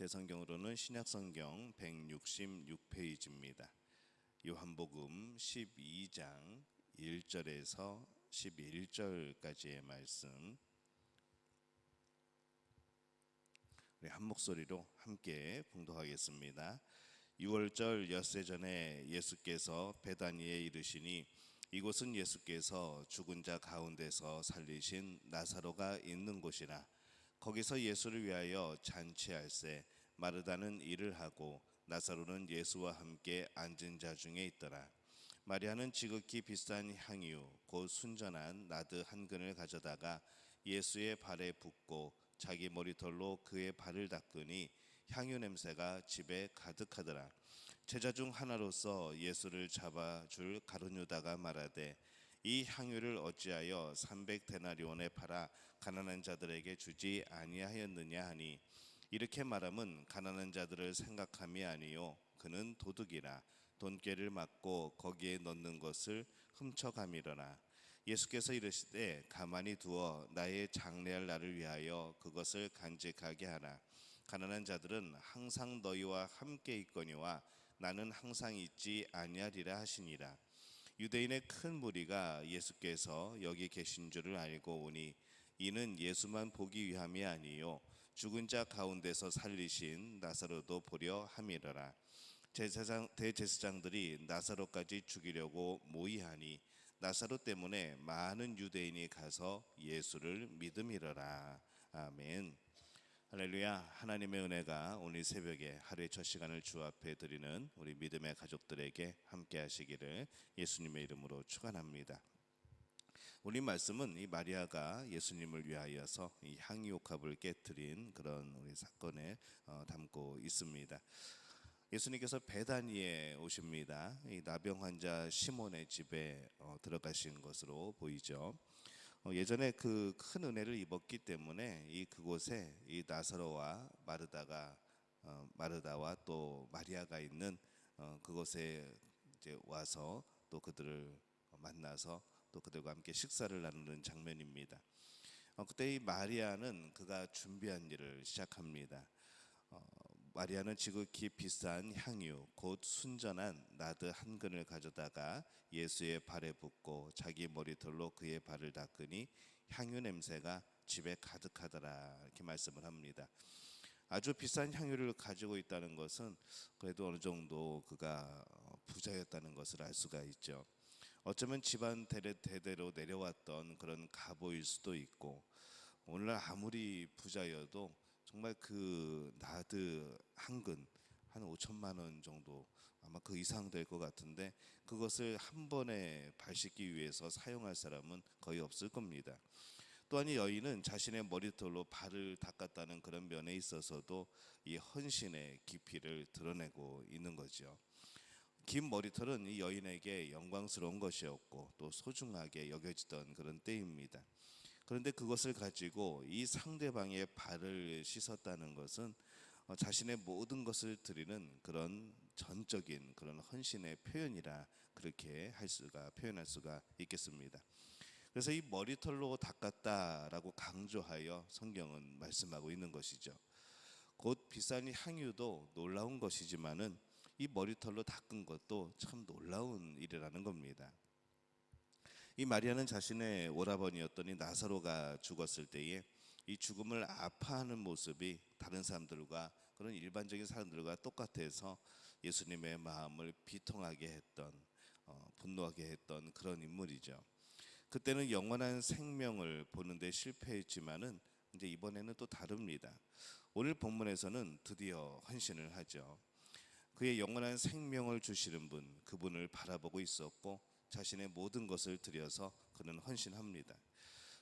제 성경으로는 신약성경 166페이지입니다. 요한복음 12장 1절에서 11절까지의 말씀, 우리 한 목소리로 함께 봉독하겠습니다. 6월절 엿새 전에 예수께서 베다니에 이르시니 이곳은 예수께서 죽은 자 가운데서 살리신 나사로가 있는 곳이라. 거기서 예수를 위하여 잔치할세 마르다는 일을 하고 나사로는 예수와 함께 앉은 자 중에 있더라. 마리아는 지극히 비싼 향유 곧 순전한 나드 한 근을 가져다가 예수의 발에 붓고 자기 머리털로 그의 발을 닦으니 향유 냄새가 집에 가득하더라. 제자 중 하나로서 예수를 잡아줄 가룟 유다가 말하되 이 향유를 어찌하여 300데나리온에 팔아 가난한 자들에게 주지 아니하였느냐 하니, 이렇게 말함은 가난한 자들을 생각함이 아니요 그는 도둑이라 돈꾀를 맞고 거기에 넣는 것을 훔쳐감이러라. 예수께서 이르시되 가만히 두어 나의 장래할 날을 위하여 그것을 간직하게 하라. 가난한 자들은 항상 너희와 함께 있거니와 나는 항상 있지 아니하리라 하시니라. 유대인의 큰 무리가 예수께서 여기 계신 줄을 알고 오니 이는 예수만 보기 위함이 아니요 죽은 자 가운데서 살리신 나사로도 보려 함이러라. 대제사장들이 나사로까지 죽이려고 모의하니 나사로 때문에 많은 유대인이 가서 예수를 믿음이러라. 아멘. 할렐루야. 하나님의 은혜가 오늘 새벽에 하루의 첫 시간을 주 앞에 드리는 우리 믿음의 가족들에게 함께 하시기를 예수님의 이름으로 축원합니다. 오늘 말씀은 이 마리아가 예수님을 위하여서 이 향유옥합을 깨뜨린 그런 우리 사건에 담고 있습니다. 예수님께서 베다니에 오십니다. 이 나병 환자 시몬의 집에 들어가신 것으로 보이죠. 예전에 그 큰 은혜를 입었기 때문에 그곳에 이 나사로와 마르다와 또 마리아가 있는 그곳에 이제 와서 또 그들을 만나서 또 그들과 함께 식사를 나누는 장면입니다. 그때 이 마리아는 그가 준비한 일을 시작합니다. 마리아는 지극히 비싼 향유 곧 순전한 나드 한 근을 가져다가 예수의 발에 붓고 자기 머리털로 그의 발을 닦으니 향유 냄새가 집에 가득하더라, 이렇게 말씀을 합니다. 아주 비싼 향유를 가지고 있다는 것은 그래도 어느 정도 그가 부자였다는 것을 알 수가 있죠. 어쩌면 집안 대대로 내려왔던 그런 가보일 수도 있고, 오늘날 아무리 부자여도 정말 그 나드 한 근 한 5천만 원 정도, 아마 그 이상 될 것 같은데 그것을 한 번에 발 씻기 위해서 사용할 사람은 거의 없을 겁니다. 또한 이 여인은 자신의 머리털로 발을 닦았다는 그런 면에 있어서도 이 헌신의 깊이를 드러내고 있는 거죠. 긴 머리털은 이 여인에게 영광스러운 것이었고 또 소중하게 여겨지던 그런 때입니다. 그런데 그것을 가지고 이 상대방의 발을 씻었다는 것은 자신의 모든 것을 드리는 그런 전적인 그런 헌신의 표현이라 그렇게 표현할 수가 있겠습니다. 그래서 이 머리털로 닦았다라고 강조하여 성경은 말씀하고 있는 것이죠. 곧 비싼 향유도 놀라운 것이지만은 이 머리털로 닦은 것도 참 놀라운 일이라는 겁니다. 이 마리아는 자신의 오라버니였던 이 나사로가 죽었을 때에 이 죽음을 아파하는 모습이 다른 사람들과, 그런 일반적인 사람들과 똑같아서 예수님의 마음을 비통하게 했던, 분노하게 했던 그런 인물이죠. 그때는 영원한 생명을 보는데 실패했지만은 이제 이번에는 또 다릅니다. 오늘 본문에서는 드디어 헌신을 하죠. 그의 영원한 생명을 주시는 분, 그분을 바라보고 있었고 자신의 모든 것을 들여서 그는 헌신합니다.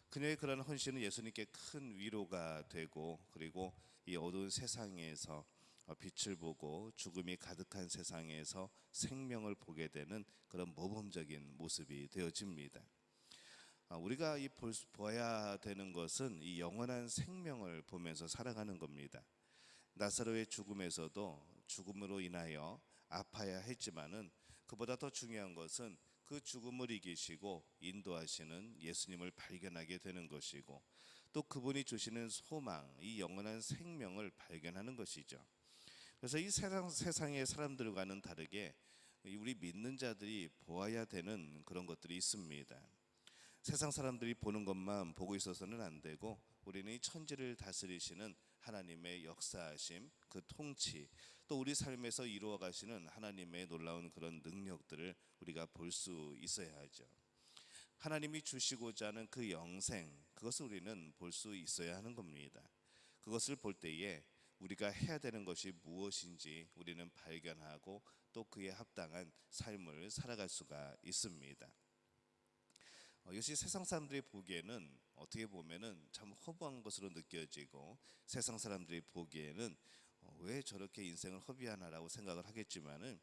그녀의 그런 헌신은 예수님께 큰 위로가 되고, 그리고 이 어두운 세상에서 빛을 보고 죽음이 가득한 세상에서 생명을 보게 되는 그런 모범적인 모습이 되어집니다. 우리가 보아야 되는 것은 이 영원한 생명을 보면서 살아가는 겁니다. 나사로의 죽음에서도 죽음으로 인하여 아파야 했지만은 그보다 더 중요한 것은 그 죽음을 이기시고 인도하시는 예수님을 발견하게 되는 것이고, 또 그분이 주시는 소망, 이 영원한 생명을 발견하는 것이죠. 그래서 이 세상의 사람들과는 다르게 우리 믿는 자들이 보아야 되는 그런 것들이 있습니다. 세상 사람들이 보는 것만 보고 있어서는 안 되고, 우리는 이 천지를 다스리시는 하나님의 역사하심, 그 통치, 또 우리 삶에서 이루어 가시는 하나님의 놀라운 그런 능력들을 우리가 볼 수 있어야 하죠. 하나님이 주시고자 하는 그 영생, 그것을 우리는 볼 수 있어야 하는 겁니다. 그것을 볼 때에 우리가 해야 되는 것이 무엇인지 우리는 발견하고 또 그에 합당한 삶을 살아갈 수가 있습니다. 이것이 세상 사람들이 보기에는 어떻게 보면은 참 허무한 것으로 느껴지고, 세상 사람들이 보기에는 왜 저렇게 인생을 허비하나라고 생각을 하겠지만은,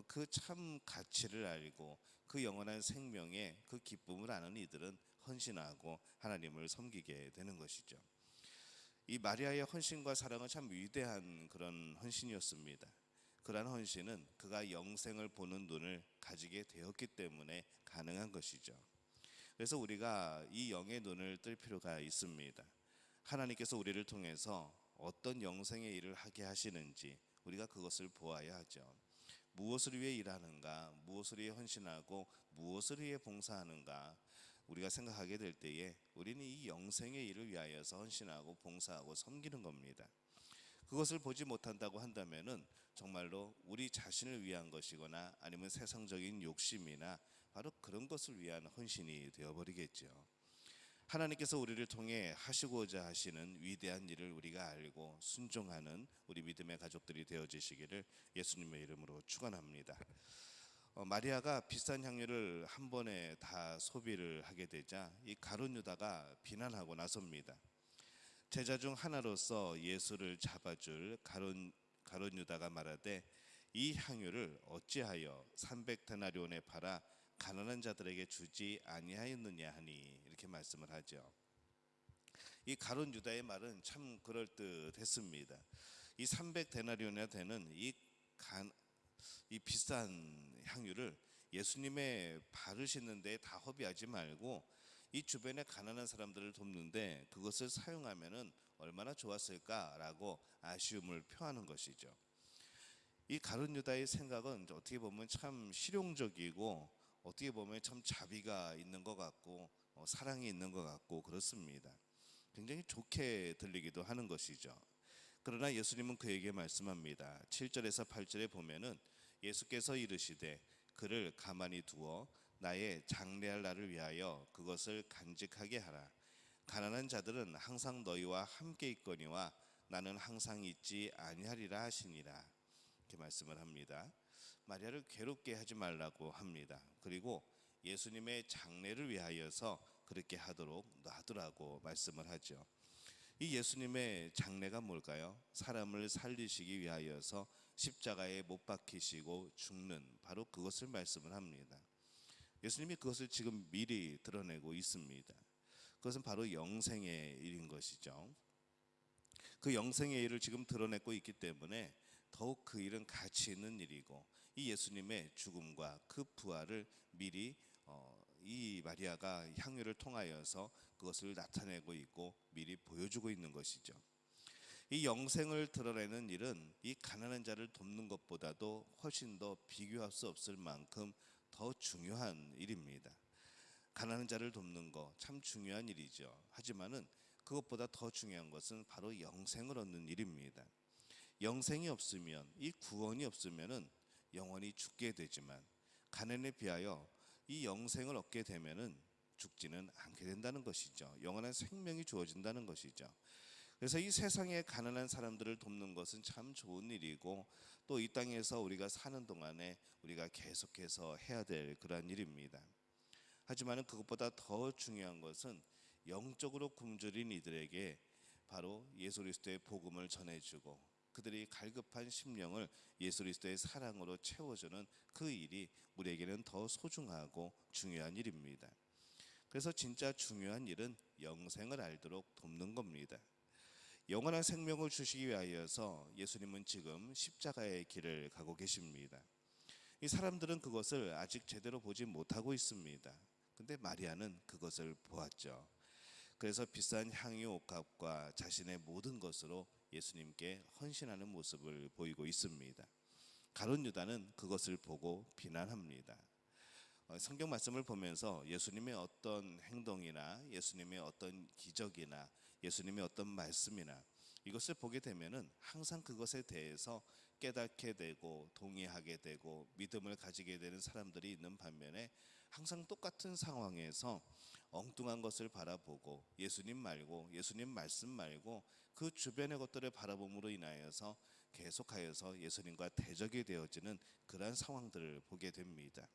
그 참 가치를 알고 그 영원한 생명의 그 기쁨을 아는 이들은 헌신하고 하나님을 섬기게 되는 것이죠. 이 마리아의 헌신과 사랑은 참 위대한 그런 헌신이었습니다. 그러한 헌신은 그가 영생을 보는 눈을 가지게 되었기 때문에 가능한 것이죠. 그래서 우리가 이 영의 눈을 뜰 필요가 있습니다. 하나님께서 우리를 통해서 어떤 영생의 일을 하게 하시는지 우리가 그것을 보아야 하죠. 무엇을 위해 일하는가, 무엇을 위해 헌신하고 무엇을 위해 봉사하는가, 우리가 생각하게 될 때에 우리는 이 영생의 일을 위하여서 헌신하고 봉사하고 섬기는 겁니다. 그것을 보지 못한다고 한다면은 정말로 우리 자신을 위한 것이거나 아니면 세상적인 욕심이나 바로 그런 것을 위한 헌신이 되어버리겠죠. 하나님께서 우리를 통해 하시고자 하시는 위대한 일을 우리가 알고 순종하는 우리 믿음의 가족들이 되어지시기를 예수님의 이름으로 축원합니다. 마리아가 비싼 향유를 한 번에 다 소비를 하게 되자 이 가룟 유다가 비난하고 나섭니다. 제자 중 하나로서 예수를 잡아줄 가룟 유다가 말하되, 이 향유를 어찌하여 300데나리온에 팔아 가난한 자들에게 주지 아니하였느냐 하니, 이렇게 말씀을 하죠. 이 가룟 유다의 말은 참 그럴듯했습니다. 이 300데나리온이나 되는 이 비싼 향유를 예수님의 발을 씻는 데 다 허비하지 말고 이 주변의 가난한 사람들을 돕는데 그것을 사용하면은 얼마나 좋았을까라고 아쉬움을 표하는 것이죠. 이 가룟 유다의 생각은 어떻게 보면 참 실용적이고, 어떻게 보면 참 자비가 있는 것 같고 사랑이 있는 것 같고 그렇습니다. 굉장히 좋게 들리기도 하는 것이죠. 그러나 예수님은 그에게 말씀합니다. 7절에서 8절에 보면은 예수께서 이르시되, 그를 가만히 두어 나의 장래할 날을 위하여 그것을 간직하게 하라. 가난한 자들은 항상 너희와 함께 있거니와 나는 항상 있지 아니하리라 하시니라. 이렇게 말씀을 합니다. 마리아를 괴롭게 하지 말라고 합니다. 그리고 예수님의 장래를 위하여서 그렇게 하도록 놔두라고 말씀을 하죠. 이 예수님의 장래가 뭘까요? 사람을 살리시기 위하여서 십자가에 못 박히시고 죽는, 바로 그것을 말씀을 합니다. 예수님이 그것을 지금 미리 드러내고 있습니다. 그것은 바로 영생의 일인 것이죠. 그 영생의 일을 지금 드러내고 있기 때문에 더욱 그 일은 가치 있는 일이고, 이 예수님의 죽음과 그 부활을 미리 이 마리아가 향유를 통하여서 그것을 나타내고 있고 미리 보여주고 있는 것이죠. 이 영생을 드러내는 일은 이 가난한 자를 돕는 것보다도 훨씬 더 비교할 수 없을 만큼 더 중요한 일입니다. 가난한 자를 돕는 거 참 중요한 일이죠. 하지만은 그것보다 더 중요한 것은 바로 영생을 얻는 일입니다. 영생이 없으면, 이 구원이 없으면은 영원히 죽게 되지만, 가난에 비하여 이 영생을 얻게 되면은 죽지는 않게 된다는 것이죠. 영원한 생명이 주어진다는 것이죠. 그래서 이 세상의 가난한 사람들을 돕는 것은 참 좋은 일이고, 또 이 땅에서 우리가 사는 동안에 우리가 계속해서 해야 될 그러한 일입니다. 하지만 그것보다 더 중요한 것은 영적으로 굶주린 이들에게 바로 예수 그리스도의 복음을 전해주고 그들이 갈급한 심령을 예수 그리스도의 사랑으로 채워주는 그 일이 우리에게는 더 소중하고 중요한 일입니다. 그래서 진짜 중요한 일은 영생을 알도록 돕는 겁니다. 영원한 생명을 주시기 위하여서 예수님은 지금 십자가의 길을 가고 계십니다. 이 사람들은 그것을 아직 제대로 보지 못하고 있습니다. 근데 마리아는 그것을 보았죠. 그래서 비싼 향유 옥합과 자신의 모든 것으로 예수님께 헌신하는 모습을 보이고 있습니다. 가룟 유다는 그것을 보고 비난합니다. 성경 말씀을 보면서 예수님의 어떤 행동이나 예수님의 어떤 기적이나 예수님의 어떤 말씀이나 이것을 보게 되면은 항상 그것에 대해서 깨닫게 되고 동의하게 되고 믿음을 가지게 되는 사람들이 있는 반면에 항상 똑같은 상황에서 엉뚱한 것을 바라보고 예수님 말고 예수님 말씀 말고 그 주변의 것들을 바라봄으로 인하여서 계속하여서 예수님과 대적이 되어지는 그러한 상황들을 보게 됩니다.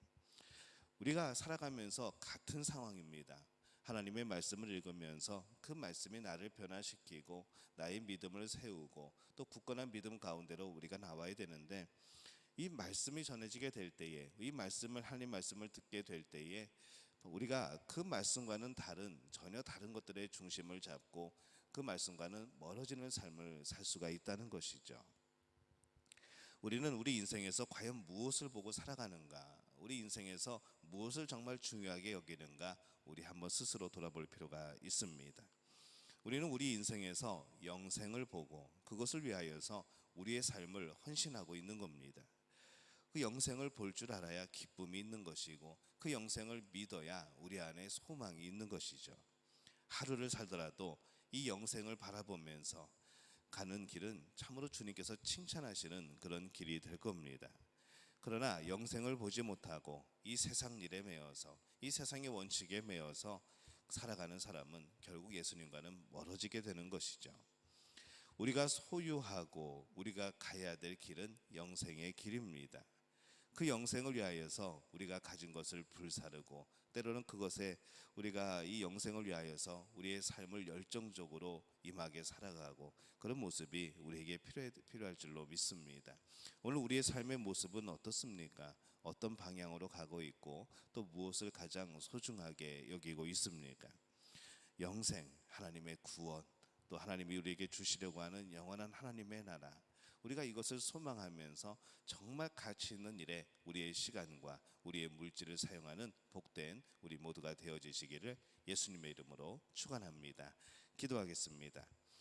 우리가 살아가면서 같은 상황입니다. 하나님의 말씀을 읽으면서 그 말씀이 나를 변화시키고 나의 믿음을 세우고 또 굳건한 믿음 가운데로 우리가 나와야 되는데, 이 말씀이 전해지게 될 때에, 이 말씀을 하나님 말씀을 듣게 될 때에 우리가 그 말씀과는 전혀 다른 것들의 중심을 잡고 그 말씀과는 멀어지는 삶을 살 수가 있다는 것이죠. 우리는 우리 인생에서 과연 무엇을 보고 살아가는가, 우리 인생에서 무엇을 정말 중요하게 여기는가, 우리 한번 스스로 돌아볼 필요가 있습니다. 우리는 우리 인생에서 영생을 보고 그것을 위하여서 우리의 삶을 헌신하고 있는 겁니다. 그 영생을 볼 줄 알아야 기쁨이 있는 것이고 그 영생을 믿어야 우리 안에 소망이 있는 것이죠. 하루를 살더라도 이 영생을 바라보면서 가는 길은 참으로 주님께서 칭찬하시는 그런 길이 될 겁니다. 그러나 영생을 보지 못하고 이 세상 일에 매여서 이 세상의 원칙에 매여서 살아가는 사람은 결국 예수님과는 멀어지게 되는 것이죠. 우리가 소유하고 우리가 가야 될 길은 영생의 길입니다. 그 영생을 위하여서 우리가 가진 것을 불사르고 때로는 그것에 우리가 이 영생을 위하여서 우리의 삶을 열정적으로 임하게 살아가고 그런 모습이 우리에게 필요할 줄로 믿습니다. 오늘 우리의 삶의 모습은 어떻습니까? 어떤 방향으로 가고 있고 또 무엇을 가장 소중하게 여기고 있습니까? 영생, 하나님의 구원, 또 하나님이 우리에게 주시려고 하는 영원한 하나님의 나라, 우리가 이것을 소망하면서 정말 가치 있는 일에 우리의 시간과 우리의 물질을 사용하는 복된 우리 모두가 되어지시기를 예수님의 이름으로 축원합니다. 기도하겠습니다.